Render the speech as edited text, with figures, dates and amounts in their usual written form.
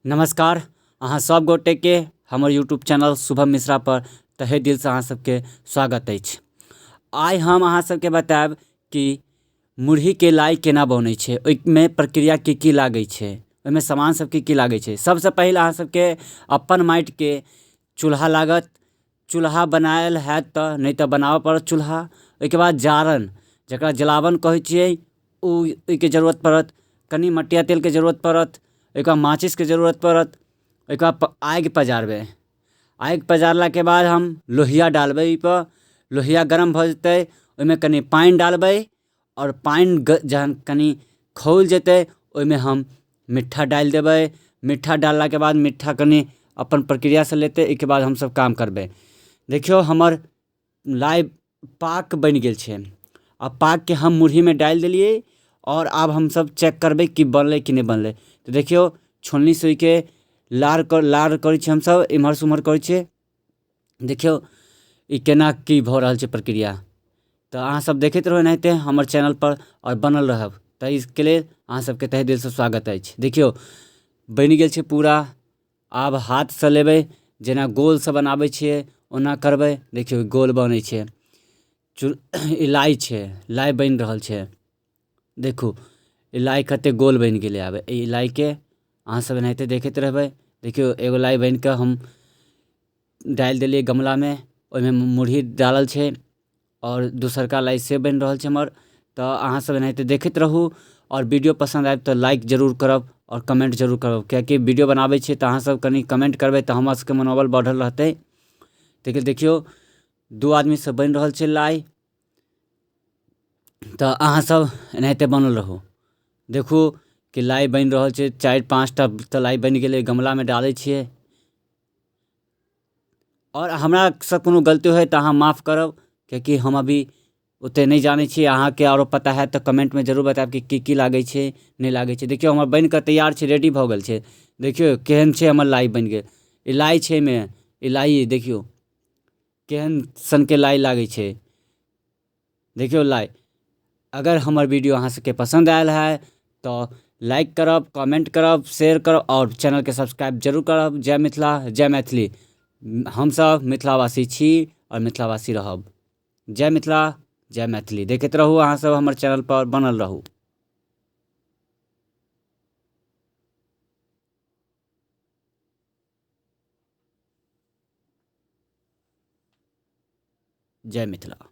नमस्कार। अहाँ सब गोटे के हमर यूट्यूब चैनल शुभम मिश्रा पर तहे दिल से अहाँ सबके स्वागत अछि। आइ हम अहाँ सबके बताएब कि मुरही के लाइ केना बनै छै, ओहिमे प्रक्रिया की लागै छै, ओहिमे सामान सब की लागै छै। सबसे पहिले अहाँ सबके अपन माटि के चूल्हा लागत। चूल्हा बनायल हैत तऽ नहीं तऽ बनाबऽ पड़त चूल्हा। ओहिके बाद जारन जकरा जलावन कहै छियै ओहिके जरूरत पड़त। कनि मटिया तेल के जरूरत पड़त। ओहिके बाद माचिस के जरूरत पड़त। ओहिके बाद आगि पजारबै। आगि पजारलाके बाद हम लोहिया डालबै। ओहिपर लोहिया गरम भऽ जेतै, ओहिमे कनि पानि डालबै और पानि जहन कनि खौल जेतै ओहिमे हम मिट्ठा डालि देबै। मिट्ठा डाललाके बाद मिट्ठा कनि अपन प्रक्रियासँ लेतै, एहिके बाद हमसब काम करबै। देखियौ हमर लाइ पाक बनि गेल छै। अब पाकके हम मुरहीमे डालि देलियै और आब हमसब चेक करबै कि बनलै कि नहि बनलै। तऽ देखियौ छोलनी सुइके लार करै छी हमसब, एम्हरसँ ओम्हर करै छियै। देखियौ ई केना की भऽ रहल छै प्रक्रिया। तऽ अहाँ सब देखैत रहू एनाहिते हमर चैनलपर और बनल रहब। तऽ इसके लेल अहाँ सबके तहे दिलसँ स्वागत अछि। देखियौ बनि गेल छै पूरा। आब हाथसँ लेबै, जेना गोलसँ बनाबै छियै ओना करबै। देखियौ गोल बनै छै। ई लाइ छै, लाइ बनि रहल छै। देखू ई लाइ कतेक गोल बनि गेलै। आब ई लाइके अहाँसब एनाहिते देखैत रहबै। देखियौ एगो लाइ बनिकऽ हम डालि देलियै गमलामे, ओहिमे मुरही डालल छै और दोसरका लाइ से बनि रहल छै हमर। तऽ अहाँसब एनाहिते देखैत रहू और वीडियो पसन्द आयब तऽ लाइक जरूर करब और कमेंट जरूर करब, किएकि वीडियो बनाबै छियै तऽ अहाँसब कनि कमेंट करबै तऽ हमर सबके मनोबल बढ़ल रहतै। देखियौ 2 आदमीसँ बनि रहल छै लाइ। तऽ अहाँसब एनाहिते बनल रहू। देखू कि लाइ बनि रहल छै। 4-5 टा तऽ लाइ बनि गेलै, गमलामे डालै छियै। और हमरासँ कोनो गलती होइ तऽ अहाँ माफ़ करब, किएकि हम अभी ओतेक नहि जानै छियै। अहाँके आओरो पता हैत तऽ कमेंटमे जरूर बताएब कि की लागै छै नहि लागै छै। देखियौ हमर बनिकऽ तैयार छै, रेडी भऽ गेल छै। देखियौ केहन छै हमर लाइ बनि गेल। ई लाइ छै एहिमे, ई लाइ देखियौ केहन सनके लाइ लागै छै। देखियौ लाइ। अगर हमर वीडियो अहाँ सबके पसन्द आयल है तऽ लाइक करब, कमेंट करब, शेयर करब और चैनलके सब्सक्राइब जरूर करब। जय मिथिला, जय मैथिली। हमसब मिथिलावासी छी और मिथिलावासी रहब। जय मिथिला, जय मैथिली। देखैत रहू अहाँसब हमर चैनलपर बनल रहू। जय मिथिला।